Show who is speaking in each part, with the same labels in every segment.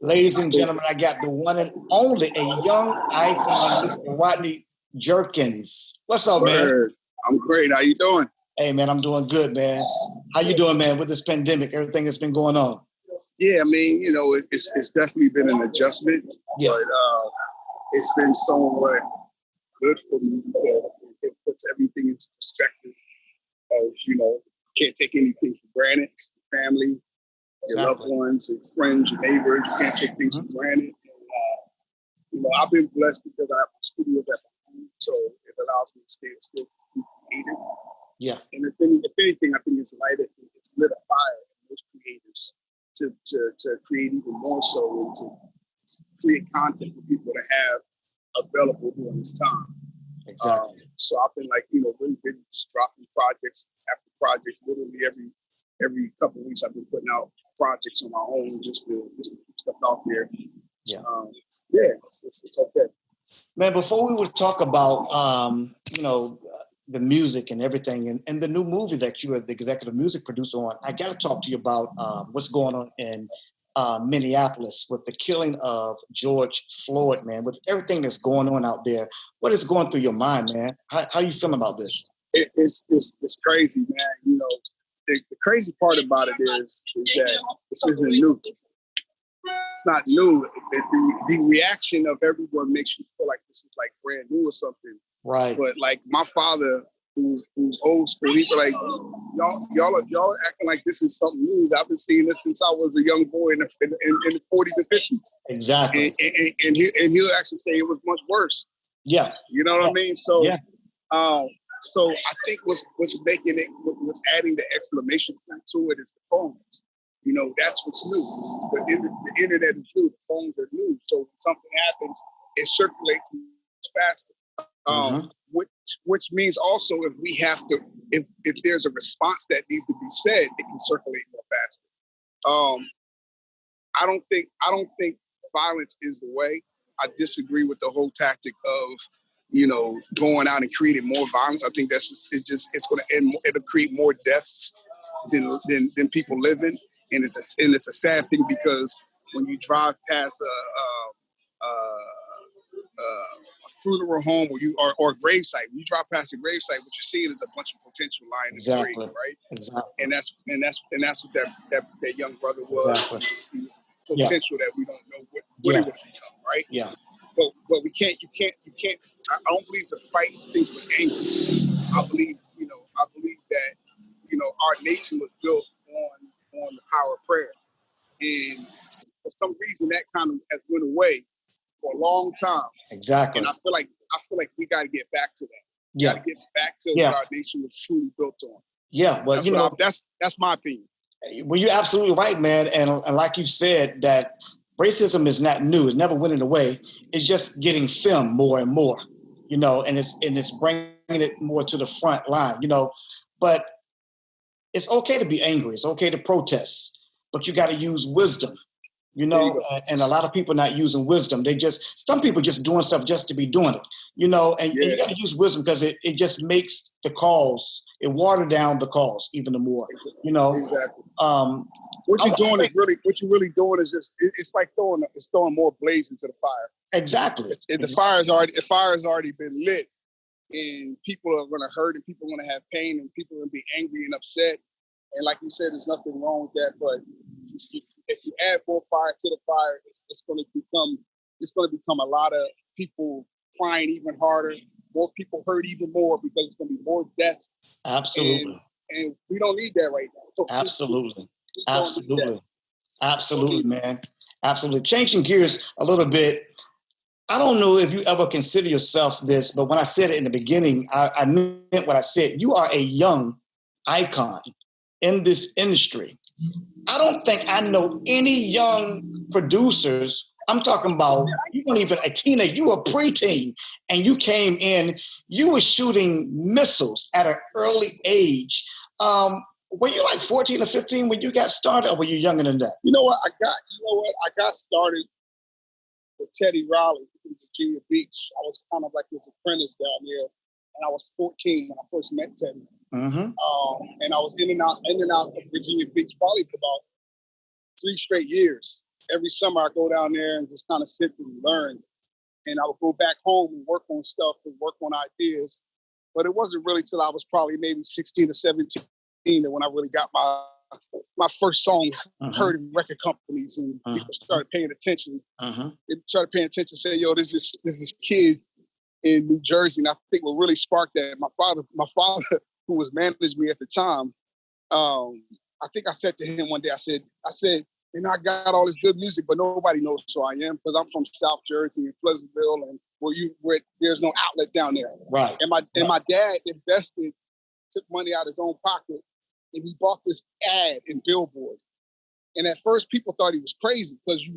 Speaker 1: Ladies and gentlemen, I got the one and only, a young icon, Mr. Rodney Jerkins. What's up, man?
Speaker 2: Word. I'm great. How you doing?
Speaker 1: Hey, man, I'm doing good, man. How you doing, man, with this pandemic, everything that's been going on?
Speaker 2: Yeah, I mean, you know, it's definitely been an adjustment,
Speaker 1: Yeah.
Speaker 2: but it's been somewhat good for me. It puts everything into perspective of, you know, can't take anything for granted. Family, your loved ones, your friends, your neighbors, you can't take things for granted. And, you know, I've been blessed because I have my studios at my home, so it allows me to stay still creative.
Speaker 1: Yeah.
Speaker 2: And if anything, I think it's lit a fire in those creators to create even more so and to create content for people to have available during this time.
Speaker 1: Exactly.
Speaker 2: So I've been like, you know, really busy just dropping projects after projects. Literally every couple of weeks I've been putting out projects on my own just to keep stuff out there.
Speaker 1: Yeah.
Speaker 2: It's okay.
Speaker 1: Man, before we would talk about, you know, the music and everything and the new movie that you are the executive music producer on, I got to talk to you about what's going on in Minneapolis with the killing of George Floyd, man, with everything that's going on out there. What is going through your mind, man? How are you feeling about this?
Speaker 2: It's crazy, man. You know, the crazy part about it is that this isn't new. It's not new. The reaction of everyone makes you feel like this is like brand new or something.
Speaker 1: Right.
Speaker 2: But like my father, who's old school, he be like, y'all are acting like this is something new. I've been seeing this since I was a young boy in the 40s and 50s.
Speaker 1: Exactly.
Speaker 2: And he'll actually say it was much worse.
Speaker 1: Yeah.
Speaker 2: You know what I mean? So
Speaker 1: yeah.
Speaker 2: So I think what's making it, what's adding the exclamation point to it is the phones. You know, that's what's new. The internet is new. The phones are new. So when something happens, it circulates faster. Which means also if there's a response that needs to be said, it can circulate more faster. I don't think violence is the way. I disagree with the whole tactic of, you know, going out and creating more violence. I think it's going to end. It'll create more deaths than people living, and it's a sad thing because when you drive past a funeral home or a gravesite, when you drive past a gravesite, what you're seeing is a bunch of potential lying in the grave, right?
Speaker 1: Exactly.
Speaker 2: And that's what that young brother was. Exactly. He was potential that we don't know what it would become, right?
Speaker 1: Yeah.
Speaker 2: But you can't. I don't believe to fight things with anger. I believe that, you know, our nation was built on the power of prayer, and for some reason that kind of has went away for a long time.
Speaker 1: Exactly.
Speaker 2: And I feel like we got to get back to that.
Speaker 1: Yeah.
Speaker 2: Got to get back to what our nation was truly built on.
Speaker 1: Yeah. Well,
Speaker 2: that's my opinion.
Speaker 1: Well, you're absolutely right, man. And like you said, that racism is not new. It never went away. It's just getting filmed more and more, you know, and it's bringing it more to the front line, you know. But it's okay to be angry. It's okay to protest, but you got to use wisdom, you know. And a lot of people not using wisdom. Some people just doing stuff just to be doing it, you know. And you got to use wisdom because it just makes the cause, it watered down the cause even more, you know.
Speaker 2: Exactly. What you're really doing is just it's like throwing more blaze into the fire.
Speaker 1: Exactly.
Speaker 2: The fire has already been lit, and people are going to hurt, and people are going to have pain, and people are going to be angry and upset. And like you said, there's nothing wrong with that. But if you add more fire to the fire, it's going to become a lot of people crying even harder, more people hurt even more because it's going to be more deaths.
Speaker 1: Absolutely.
Speaker 2: And we don't need that right now. So
Speaker 1: absolutely, man. Absolutely. Changing gears a little bit. I don't know if you ever consider yourself this, but when I said it in the beginning, I meant what I said. You are a young icon in this industry. I don't think I know any young producers. I'm talking about, you weren't even a teenager, you were a preteen, and you came in, you were shooting missiles at an early age. Were you like 14 or 15 when you got started, or were you younger than that?
Speaker 2: You know what? I got started with Teddy Riley in Virginia Beach. I was kind of like his apprentice down there, and I was 14 when I first met Teddy. And I was in and out of Virginia Beach probably for about 3 straight years. every summer I go down there and just kind of sit and learn. And I would go back home and work on stuff and work on ideas. But it wasn't really till I was probably maybe 16 or 17 that when I really got my first songs heard in record companies and people started paying attention. They started paying attention, saying, "Yo, this is kid in New Jersey." And I think what really sparked that, my father, who was managing me at the time, I think I said to him one day, I said, I got all this good music, but nobody knows who I am because I'm from South Jersey and Pleasantville, and where there's no outlet down there.
Speaker 1: Right.
Speaker 2: And my dad took money out of his own pocket, and he bought this ad in Billboard. And at first, people thought he was crazy because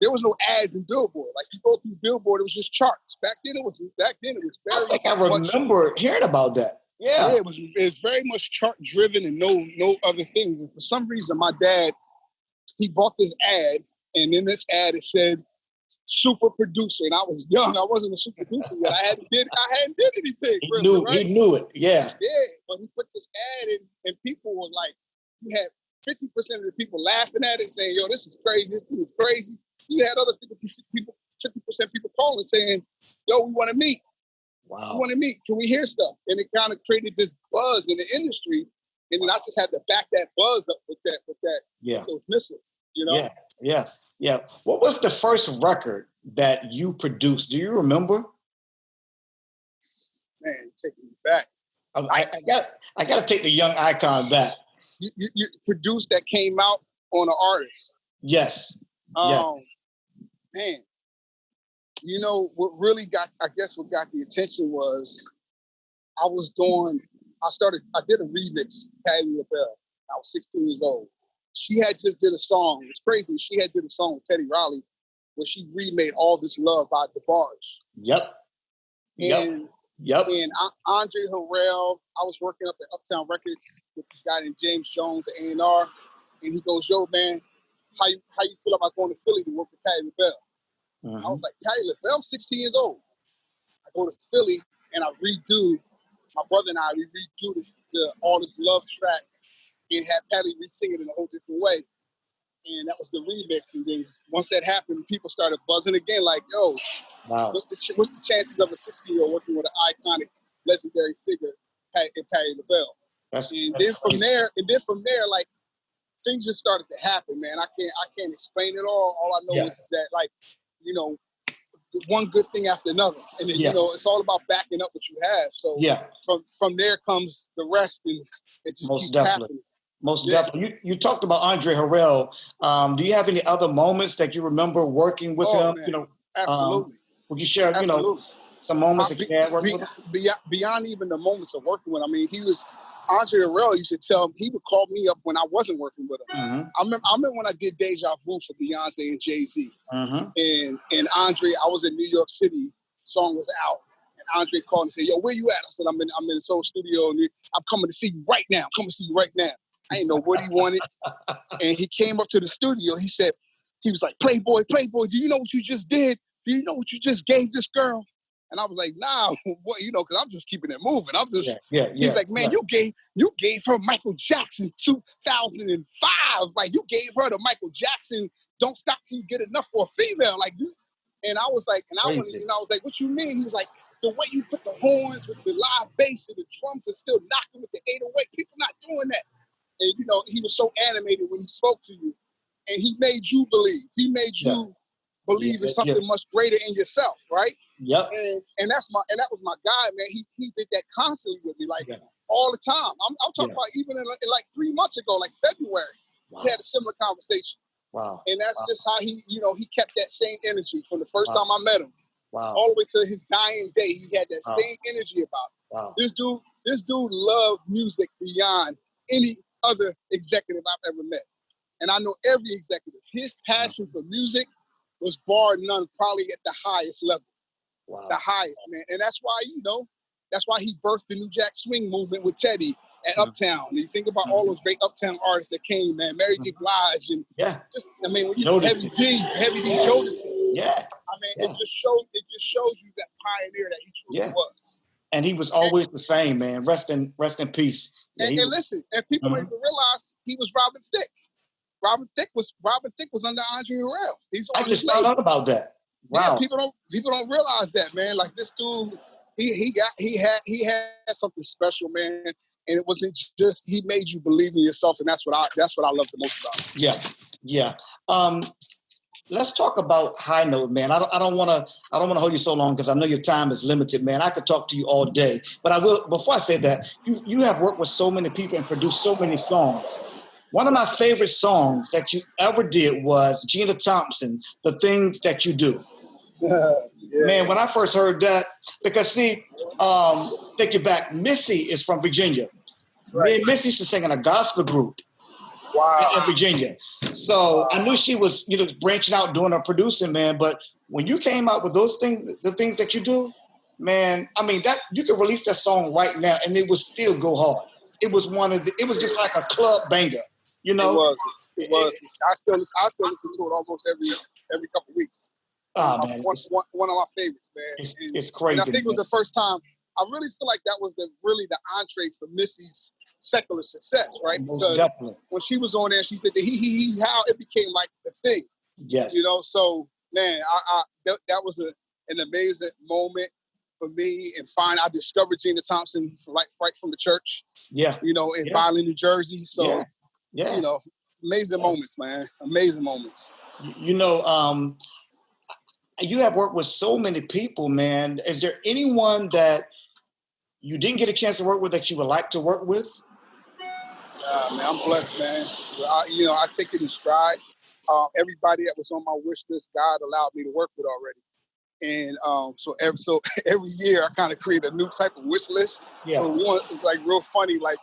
Speaker 2: there was no ads in Billboard. Like, you go through Billboard, it was just charts. Back then, it was very.
Speaker 1: I think I remember hearing about that. Yeah,
Speaker 2: it was very much chart driven and no other things. And for some reason, my dad, he bought this ad, and in this ad it said super producer. And I was young, I wasn't a super producer yet. I hadn't did anything.
Speaker 1: He knew it. Yeah.
Speaker 2: Yeah, but he put this ad in, and people were like, you had 50% of the people laughing at it, saying, "Yo, this is crazy. This thing is crazy." You had other 50% people calling, saying, "Yo, we want to meet.
Speaker 1: Wow.
Speaker 2: We want to meet. Can we hear stuff?" And it kind of created this buzz in the industry. And then I just had to back that buzz up with those missiles, you know?
Speaker 1: Yeah. What was the first record that you produced? Do you remember?
Speaker 2: Man, taking me back.
Speaker 1: I got to take the young icon back.
Speaker 2: You produced that came out on an artist.
Speaker 1: Yes.
Speaker 2: Man, you know what really got the attention was I did a remix, Patti LaBelle. I was 16 years old. She had just did a song. It's crazy. She had did a song with Teddy Riley where she remade All This Love by DeBarge.
Speaker 1: Yep.
Speaker 2: And Andre Harrell, I was working up at Uptown Records with this guy named James Jones, the A&R, and he goes, "Yo, man, how you feel about going to Philly to work with Patti LaBelle?" I was like, "Patti LaBelle, I'm 16 years old." I go to Philly and my brother and I redo the All This Love track and had Patti re-sing it in a whole different way. And that was the remix. And then once that happened, people started buzzing again, like, "Yo,
Speaker 1: wow,
Speaker 2: what's the chances of a 16-year-old working with an iconic, legendary figure in Patti LaBelle?" And then from there, like, things just started to happen, man. I can't explain it all. All I know is that, like, you know, one good thing after another, and then you know, it's all about backing up what you have. So from there comes the rest, and it just keeps happening.
Speaker 1: Most definitely. You talked about Andre Harrell. Do you have any other moments that you remember working with him?
Speaker 2: Man.
Speaker 1: You know,
Speaker 2: absolutely.
Speaker 1: Would you share, some moments that you had working with him?
Speaker 2: Beyond even the moments of working with him, I mean, Andre Harrell, you should tell him, he would call me up when I wasn't working with him. I remember when I did Deja Vu for Beyonce and Jay-Z. And Andre, I was in New York City, song was out. And Andre called and said, "Yo, where you at?" I said, I'm in the Soul Studio, and I'm coming to see you right now. I didn't know what he wanted. And he came up to the studio. He was like, Playboy, do you know what you just did? Do you know what you just gave this girl? And I was like, "Nah, what?" Because I'm just keeping it moving. I'm just. He's like, "Man, you gave her Michael Jackson 2005. Like, you gave her the Michael Jackson Don't Stop Till You Get Enough for a female. Like, you." And I was like, I was like, "What you mean?" He was like, "The way you put the horns with the live bass and the drums are still knocking with the 808. People not doing that." And he was so animated when he spoke to you, and he made you believe. He made you believe in something much greater in yourself, right?
Speaker 1: Yep.
Speaker 2: And that was my guy, man. He did that constantly with me, like all the time. I'm talking about even in like 3 months ago, like February, we had a similar conversation.
Speaker 1: Wow.
Speaker 2: And that's just how he kept that same energy from the first time I met him.
Speaker 1: Wow.
Speaker 2: All the way to his dying day, he had that same energy about it.
Speaker 1: Wow.
Speaker 2: This dude loved music beyond any other executive I've ever met. And I know every executive. His passion for music was bar none, probably at the highest level.
Speaker 1: Wow.
Speaker 2: The highest, man. And that's why he birthed the New Jack Swing movement with Teddy at Uptown. And you think about all those great Uptown artists that came, man, Mary J. Blige and when you Heavy D Jodeci.
Speaker 1: Yeah.
Speaker 2: I mean, it just shows you that pioneer that he truly was.
Speaker 1: And he was always the same, man. Rest in peace.
Speaker 2: And listen, and people don't even realize he was Robin Thicke. Robin Thicke was under Andre Harrell. He's on
Speaker 1: I just
Speaker 2: his
Speaker 1: found
Speaker 2: label.
Speaker 1: out about that. Wow.
Speaker 2: Yeah, people don't realize that, man. Like this dude, he had something special, man. And it wasn't just he made you believe in yourself, and that's what I love the most about him.
Speaker 1: Yeah. Let's talk about High Note, man. I don't want to hold you so long because I know your time is limited, man. I could talk to you all day, but I will. Before I say that, you have worked with so many people and produced so many songs. One of my favorite songs that you ever did was Gina Thompson, "The Things That You Do."
Speaker 2: Yeah.
Speaker 1: Man, when I first heard that, because see, take you back, Missy is from Virginia. Right. Me and Missy used to sing in a gospel group.
Speaker 2: Wow.
Speaker 1: In Virginia. So I knew she was, branching out, doing her producing, man. But when you came out with those things, the things that you do, man, I mean, that you could release that song right now and it would still go hard. It was it was just like a club banger,
Speaker 2: It was. I still listen to it almost every couple of weeks.
Speaker 1: Oh, man.
Speaker 2: One of my favorites, man.
Speaker 1: It's crazy.
Speaker 2: And I think it was the first time. I really feel like that was the entree for Missy's secular success, right? Because when she was on there, she did the he how it became like the thing.
Speaker 1: Yes.
Speaker 2: So man, that was an amazing moment for me. And I discovered Gina Thompson right from the church. Yeah. In Violin, New Jersey. So amazing moments, man. Amazing moments.
Speaker 1: You have worked with so many people, man. Is there anyone that you didn't get a chance to work with that you would like to work with?
Speaker 2: Man, I'm blessed, man. I take it in stride. Everybody that was on my wish list, God allowed me to work with already. And so every year I kind of create a new type of wish list. Yeah. So it's like real funny, like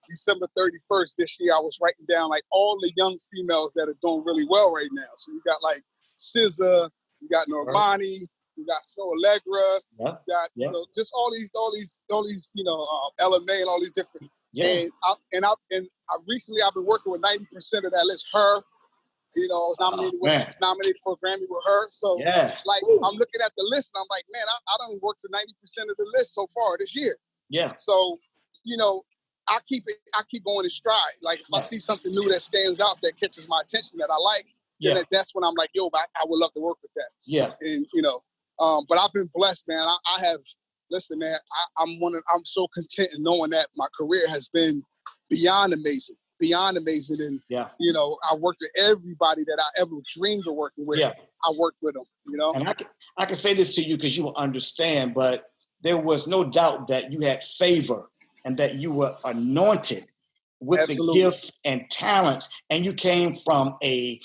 Speaker 2: December 31st this year, I was writing down like all the young females that are doing really well right now. So you got like SZA, you got Normani, you got Snow Allegra, you got just all these LMA and all these different. Yeah. And I recently I've been working with 90% of that list. Her, I was nominated for a Grammy with her. So I'm looking at the list and I'm like, man, I done worked for 90% of the list so far this year. Yeah. So, I keep going in stride. Like if I see something new that stands out that catches my attention that I like, then that's when I'm like, yo, I would love to work with that. Yeah. And but I've been blessed, man. I have. Listen, man. I'm so content in knowing that my career has been beyond amazing, and I worked with everybody that I ever dreamed of working with. Yeah. I worked with them.
Speaker 1: And I can say this to you because you will understand, but there was no doubt that you had favor and that you were anointed with the gifts and talents, and you came from a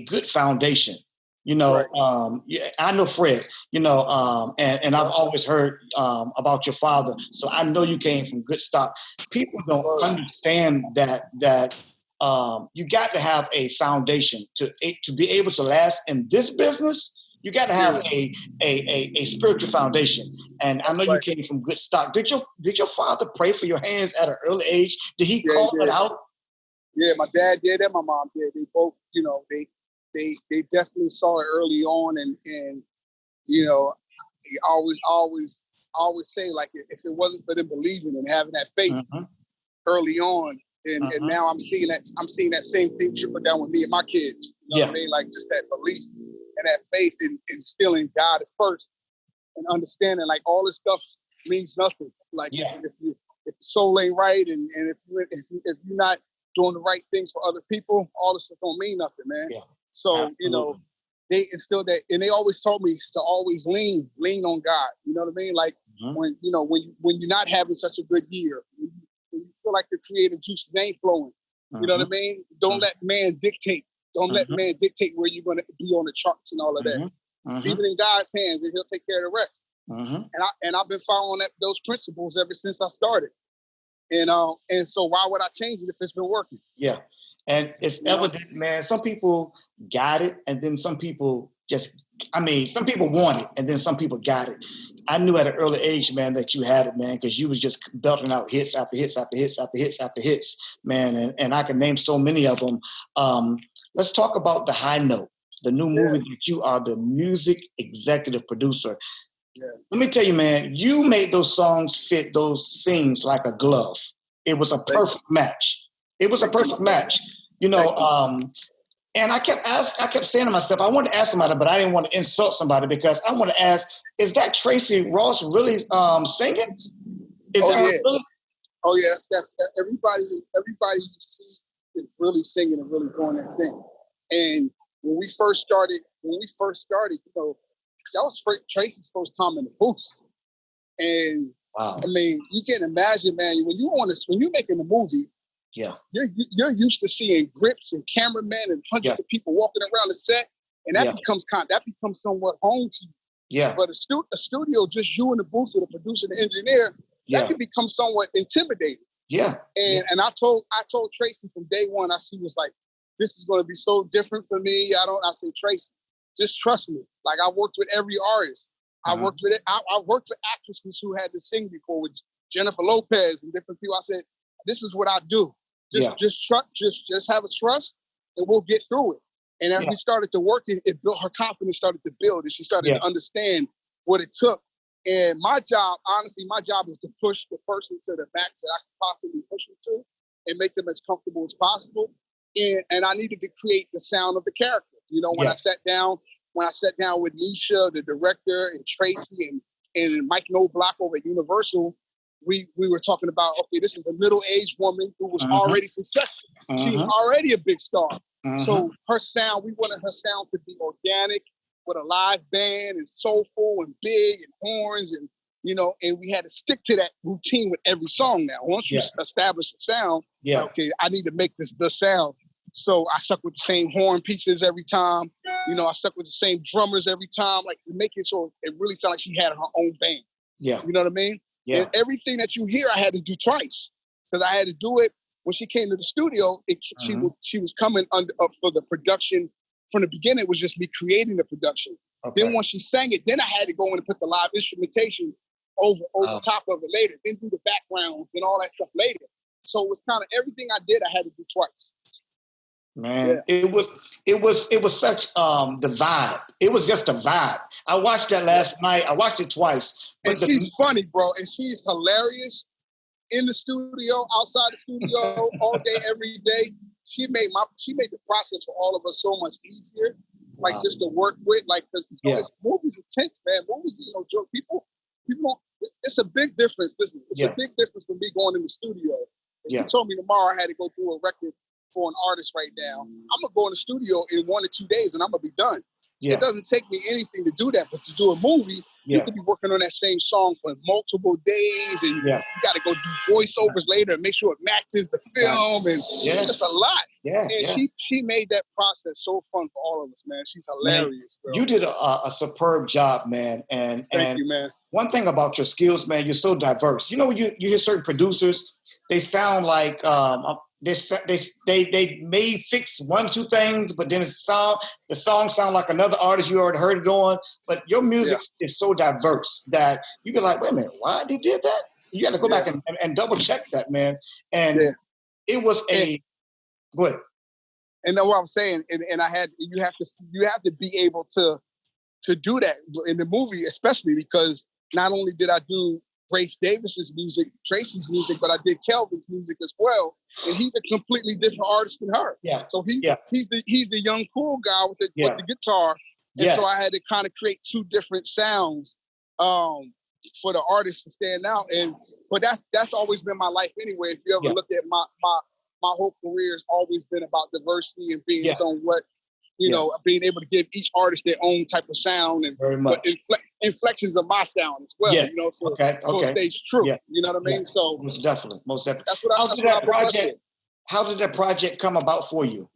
Speaker 1: good foundation. Right. I know Fred, and I've always heard about your father. So I know you came from good stock. People don't understand that you got to have a foundation to be able to last in this business. You got to have a spiritual foundation. And I know you came from good stock. Did your father pray for your hands at an early age? Did he call it out?
Speaker 2: Yeah, my dad did and my mom did. They both, they definitely saw it early on, and he always say, like, if it wasn't for them believing and having that faith early on, and now I'm seeing that same thing trickle down with me and my kids. You know what I mean? Like just that belief and that faith in instilling God is first, and understanding like all this stuff means nothing. Like if the soul ain't right, and if you're not doing the right things for other people, all this stuff don't mean nothing, man. Yeah. So, they instilled that, and they always told me to always lean on God. You know what I mean? Like when you're not having such a good year, when you feel like the creative juices ain't flowing, you know what I mean? Don't let man dictate. Don't let man dictate where you're going to be on the charts and all of that. Leave it in God's hands, and He'll take care of the rest. And I've been following those principles ever since I started. And so why would I change it if it's been working? Yeah.
Speaker 1: And it's evident, man. Some people got it, and then some people some people want it, and then some people got it. I knew at an early age, man, that you had it, man, because you was just belting out hits after hits after hits after hits after hits, man. And I can name so many of them. Let's talk about The High Note, the new movie that you are the music executive producer. Yeah. Let me tell you, man, you made those songs fit those scenes like a glove. It was a perfect match. It was a perfect match. You know, and I kept saying to myself, I wanted to ask somebody, but I didn't want to insult somebody because I want to ask, is that Tracee Ross really singing? Is that
Speaker 2: yeah.
Speaker 1: really?
Speaker 2: Oh yeah, that's everybody you see is really singing and really doing their thing. And when we first started, you know, that was Tracee's first time in the booth. And
Speaker 1: wow.
Speaker 2: I mean, you can imagine, man, when you're making a movie,
Speaker 1: yeah,
Speaker 2: you're used to seeing grips and cameramen and hundreds of people walking around the set, and that becomes somewhat home to you.
Speaker 1: Yeah.
Speaker 2: But a studio, just you in the booth with a producer and engineer, that can become somewhat intimidating.
Speaker 1: Yeah.
Speaker 2: And I told Tracee from day one, she was like, this is going to be so different for me. I said, Tracee, just trust me. Like, I worked with every artist. I worked with actresses who had to sing before, with Jennifer Lopez and different people. I said, this is what I do. Just have a trust, and we'll get through it. And as we started to work, it built, her confidence started to build, and she started to understand what it took. And my job is to push the person to the max that I can possibly push them to, and make them as comfortable as possible. And I needed to create the sound of the character. You know, when I sat down with Nisha, the director, and Tracee and Mike Knobloch over at Universal, we were talking about, okay, this is a middle-aged woman who was already successful. She was already a big star. So her sound, we wanted her sound to be organic, with a live band and soulful and big and horns, and you know, and we had to stick to that routine with every song. Now, once you establish a sound, okay, I need to make this the sound. So I stuck with the same horn pieces every time. You know, I stuck with the same drummers every time, like to make it so it really sounded like she had her own band.
Speaker 1: Yeah.
Speaker 2: You know what I mean? Yeah. And everything that you hear, I had to do twice, because I had to do it when she came to the studio. She was coming up for the production. From the beginning, it was just me creating the production. Okay. Then once she sang it, then I had to go in and put the live instrumentation over top of it later, then do the backgrounds and all that stuff later. So it was kind of everything I did, I had to do twice.
Speaker 1: Man, it was such the vibe. It was just a vibe. I watched that last night. I watched it twice.
Speaker 2: And she's funny, bro, and she's hilarious in the studio, outside the studio, all day, every day. She made the process for all of us so much easier, like just to work with, like, because movies intense, man. Movies, you know, people don't. It's a big difference. Listen, it's a big difference from me going in the studio. If you told me tomorrow I had to go do a record for an artist right now, I'm gonna go in the studio in 1 or 2 days and I'm gonna be done. It doesn't take me anything to do that, but to do a movie, you could be working on that same song for multiple days, and you got to go do voiceovers later and make sure it matches the film, and it's a lot. And she made that process so fun for all of us, man. She's hilarious, bro.
Speaker 1: You did a superb job, man. And
Speaker 2: thank you, man.
Speaker 1: One thing about your skills, man, you're so diverse. You know, when you hear certain producers, they sound like they may fix 1, 2 things, but then the song sound like another artist you already heard it on. But your music is so diverse that you be like, wait a minute, why they did that? You got to go back and double check that, man. And it was go ahead.
Speaker 2: And that's what I'm saying. And you have to be able to do that in the movie, especially because not only did I do Grace Davis's music, Tracee's music, but I did Kelvin's music as well. And he's a completely different artist than her. Yeah. So he's the young cool guy with the guitar. And so I had to kind of create 2 different sounds for the artist to stand out. But that's always been my life anyway. If you ever look at my whole career, has always been about diversity and being somewhat, you know, being able to give each artist their own type of sound and but inflections of my sound as well. You know, so it stays true. You know what I mean? So
Speaker 1: most definitely. That's
Speaker 2: what
Speaker 1: How did that project come about for you?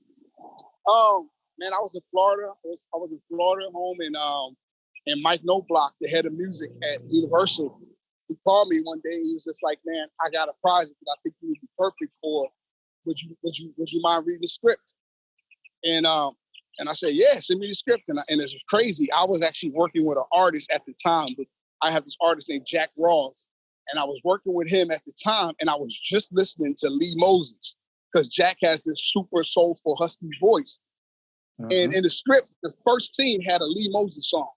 Speaker 2: Man, I was in Florida. I was in Florida home, and Mike Knobloch, the head of music at Universal, he called me one day. He was just like, "Man, I got a project that I think you would be perfect for. Would you mind reading the script?" And I said, "Yeah, send me the script." And it's crazy. I was actually working with an artist at the time. But I have this artist named Jack Ross, and I was working with him at the time, and I was just listening to Lee Moses because Jack has this super soulful, husky voice. And in the script, the first scene had a Lee Moses song.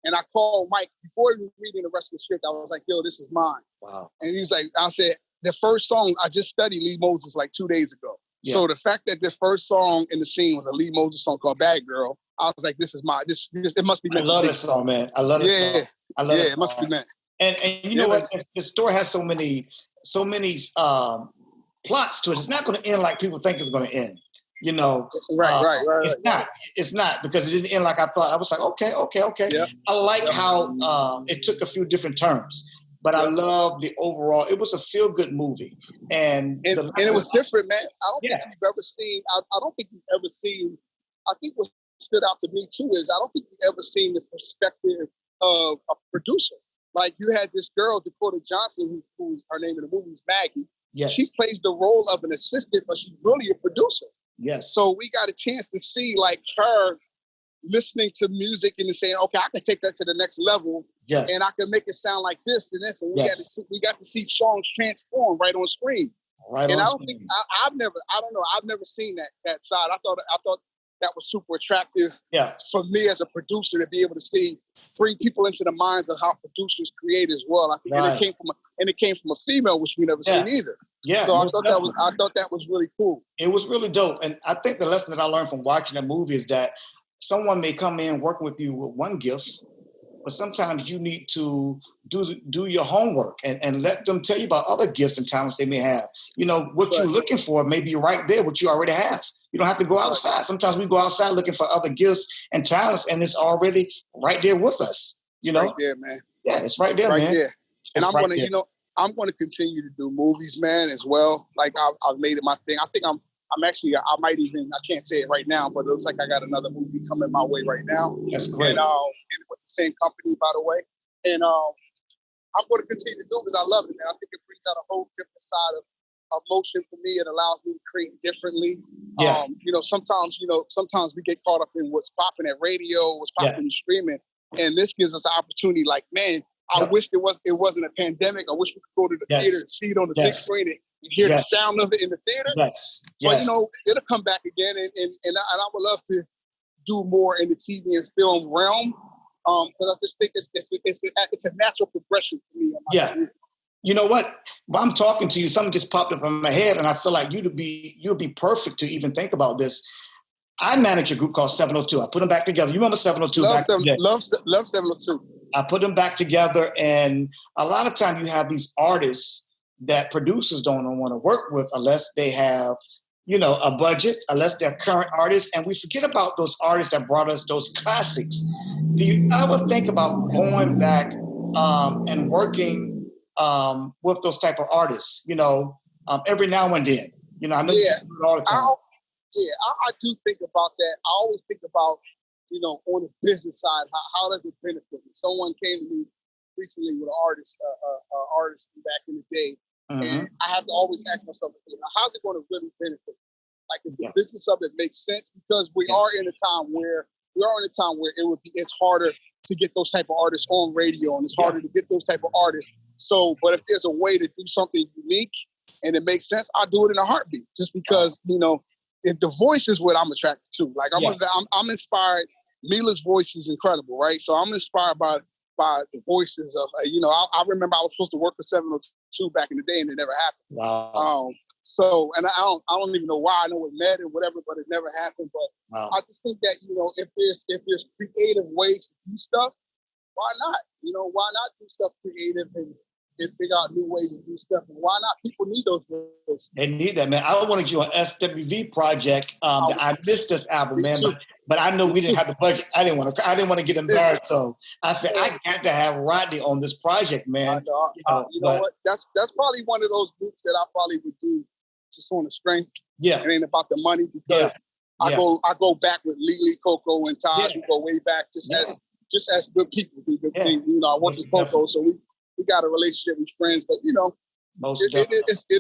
Speaker 2: And I called Mike before even reading the rest of the script. I was like, "Yo, this is mine." Wow. And he's like, I said, "The first song, I just studied Lee Moses like 2 days ago."
Speaker 1: Yeah.
Speaker 2: So the fact that this first song in the scene was a Lee Moses song called Bad Girl, I was like, this, it must be meant.
Speaker 1: I love this song, man. I love this song. I love
Speaker 2: it must be meant.
Speaker 1: And you know what? The story has so many plots to it. It's not going to end like people think it's going to end. You know,
Speaker 2: right.
Speaker 1: It's not because it didn't end like I thought. I was like, okay.
Speaker 2: Yep.
Speaker 1: I like how it took a few different turns, but I love the overall. It was a feel good movie, and it
Speaker 2: was different, man. I don't think you've ever seen. I don't think you've ever seen. I think what stood out to me too is I don't think you've ever seen the perspective of a producer. Like you had this girl, Dakota Johnson, who's her name in the movie is Maggie.
Speaker 1: Yes.
Speaker 2: She plays the role of an assistant, but she's really a producer.
Speaker 1: Yes.
Speaker 2: So we got a chance to see like her listening to music and saying, okay, I can take that to the next level.
Speaker 1: Yes.
Speaker 2: And I can make it sound like this and this. And we got to see songs transform right on screen.
Speaker 1: Right.
Speaker 2: And I've never seen that side. I thought that was super attractive for me as a producer to be able to bring people into the minds of how producers create as well. I think and it came from a female, which we never seen either.
Speaker 1: Yeah.
Speaker 2: So I thought that was really cool.
Speaker 1: It was really dope. And I think the lesson that I learned from watching that movie is that someone may come in working with you with one gift, but sometimes you need to do your homework and let them tell you about other gifts and talents they may have. You know, what you're looking for may be right there, what you already have. You don't have to go outside. Sometimes we go outside looking for other gifts and talents, and it's already right there with us. You know?
Speaker 2: Right there, man.
Speaker 1: Yeah, it's right there, man.
Speaker 2: There. And I'm gonna continue to do movies, man, as well. Like I've made it my thing. I think I can't say it right now, but it looks like I got another movie coming my way right now.
Speaker 1: That's great.
Speaker 2: And with the same company, by the way. And I'm going to continue to do it because I love it, man. I think it brings out a whole different side of motion for me. It allows me to create differently.
Speaker 1: Yeah.
Speaker 2: Sometimes we get caught up in what's popping at radio, what's popping in streaming. And this gives us an opportunity like, man, I wish it wasn't a pandemic. I wish we could go to the theater and see it on the big screen and hear the sound of it in the theater.
Speaker 1: Yes.
Speaker 2: But it'll come back again, and I would love to do more in the TV and film realm. Because I just think it's a natural progression for me. Career.
Speaker 1: You know what? While I'm talking to you, something just popped up in my head, and I feel like you'd be perfect to even think about this. I manage a group called 702. I put them back together. You remember 702?
Speaker 2: Love 702.
Speaker 1: I put them back together, and a lot of time you have these artists that producers don't want to work with unless they have, a budget, unless they're current artists, and we forget about those artists that brought us those classics. Do you ever think about going back and working with those type of artists? Every now and then. I know you do it all the time.
Speaker 2: I do think about that. I always think about, on the business side, how does it benefit me? Someone came to me recently with an artist from back in the day, and I have to always ask myself, how's it going to really benefit me? Like, if this is something that makes sense, because we are in a time where it's harder to get those type of artists on radio, and it's harder to get those type of artists. So, but if there's a way to do something unique and it makes sense, I'll do it in a heartbeat. Just because if the voice is what I'm attracted to. Like I'm inspired. Mila's voice is incredible, right? So I'm inspired by the voices of I remember I was supposed to work for 702 back in the day, and it never happened.
Speaker 1: Wow.
Speaker 2: And I don't even know why. I know it met and whatever, but it never happened. But I just think that if there's creative ways to do stuff, why not? Why not do stuff creative and figure out new ways to do stuff? And why not? People need those voices.
Speaker 1: They need that, man. I wanted you on SWV project. I missed this album, man, but I know we didn't have the budget. I didn't want to get embarrassed, so I said I got to have Rodney on this project, man.
Speaker 2: You know what? That's probably one of those groups that I probably would do just on the strength. Yeah, it ain't about the money because I go back with Lily, Coco, and Taj. We go way back, just as good people. I worked with Coco, so we got a relationship with friends, but it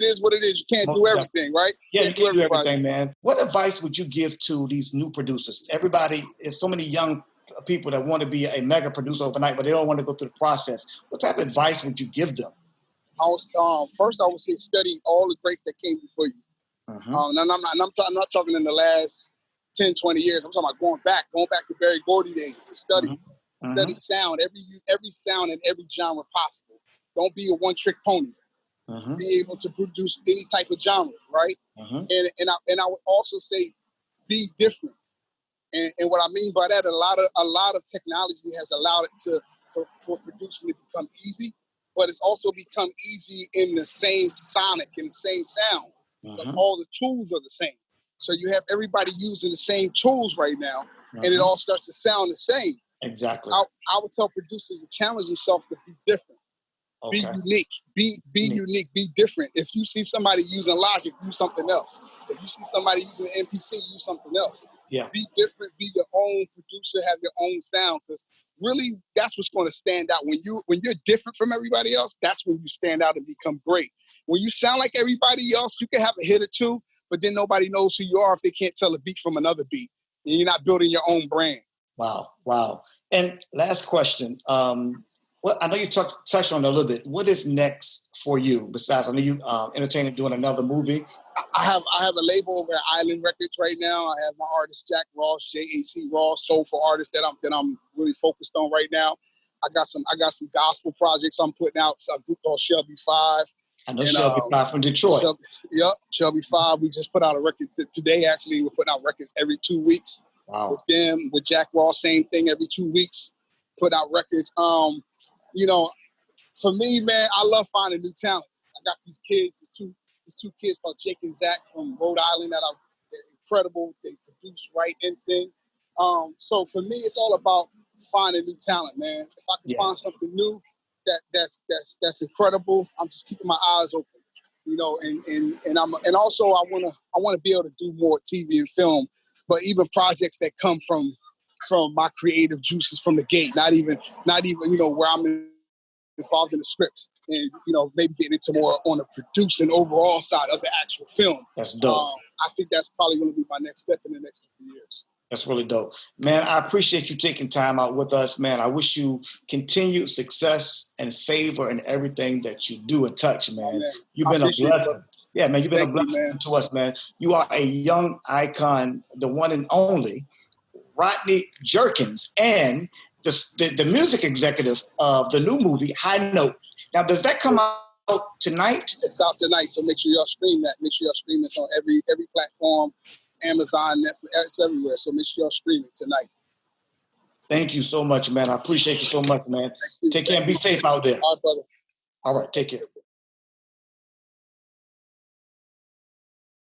Speaker 2: is what it is. You can't do everything, right?
Speaker 1: Yeah, you can't do everything, man. What advice would you give to these new producers? There's so many young people that want to be a mega producer overnight, but they don't want to go through the process. What type of advice would you give them?
Speaker 2: First, I would say study all the greats that came before you. And I'm not talking in the last 10, 20 years. I'm talking about going back to Berry Gordy days and study. Study sound, every sound in every genre possible. Don't be a one-trick pony. be able to produce any type of genre, right? And I would also say be different. And what I mean by that, a lot of technology has allowed it for producing to become easy, but it's also become easy in the same sonic, in the same sound, because all the tools are the same. So you have everybody using the same tools right now, and it all starts to sound the same.
Speaker 1: Exactly.
Speaker 2: I would tell producers to challenge themselves to be different. Be unique. Be unique. Be different. If you see somebody using Logic, use something else. If you see somebody using an MPC, use something else.
Speaker 1: Yeah.
Speaker 2: Be different. Be your own producer. Have your own sound. Because really, that's what's going to stand out. When you're different from everybody else, that's when you stand out and become great. When you sound like everybody else, you can have a hit or two, but then nobody knows who you are if they can't tell a beat from another beat, and you're not building your own brand.
Speaker 1: Wow. And last question. Well, I know you touched on it a little bit. What is next for you? Besides, I know you entertaining doing another movie.
Speaker 2: I have a label over at Island Records right now. I have my artist Jack Ross, JAC Ross, soulful artist that I'm really focused on right now. I got some gospel projects I'm putting out. A group called Shelby 5.
Speaker 1: I know Shelby 5 from Detroit.
Speaker 2: Shelby 5. We just put out a record today. Actually, we're putting out records every 2 weeks.
Speaker 1: Wow.
Speaker 2: With them, with Jack Ross, same thing every 2 weeks. Put out records. For me, man, I love finding new talent. I got these kids, these two kids called Jake and Zach from Rhode Island they're incredible. They produce, write, and sing. So for me, it's all about finding new talent, man. If I can find something new that's incredible, I'm just keeping my eyes open, and also I wanna be able to do more TV and film, but even projects that come from my creative juices from the gate, not even where I'm involved in the scripts, and maybe getting into more on the producing overall side of the actual film.
Speaker 1: That's dope.
Speaker 2: I think that's probably going to be my next step in the next few years.
Speaker 1: That's really dope, man. I appreciate you taking time out with us, man. I wish you continued success and favor in everything that you do and touch, man. You've been a blessing. Yeah, man, you've been a blessing to us, man. You are a young icon, the one and only Rodney Jerkins, and the music executive of the new movie, High Note. Now, does that come out tonight?
Speaker 2: It's out tonight, so make sure y'all stream that. Make sure y'all stream it on every platform, Amazon, Netflix, it's everywhere. So make sure y'all stream it tonight.
Speaker 1: Thank you so much, man. I appreciate you so much, man. Take care and be safe out there.
Speaker 2: All right, brother.
Speaker 1: All right, take care.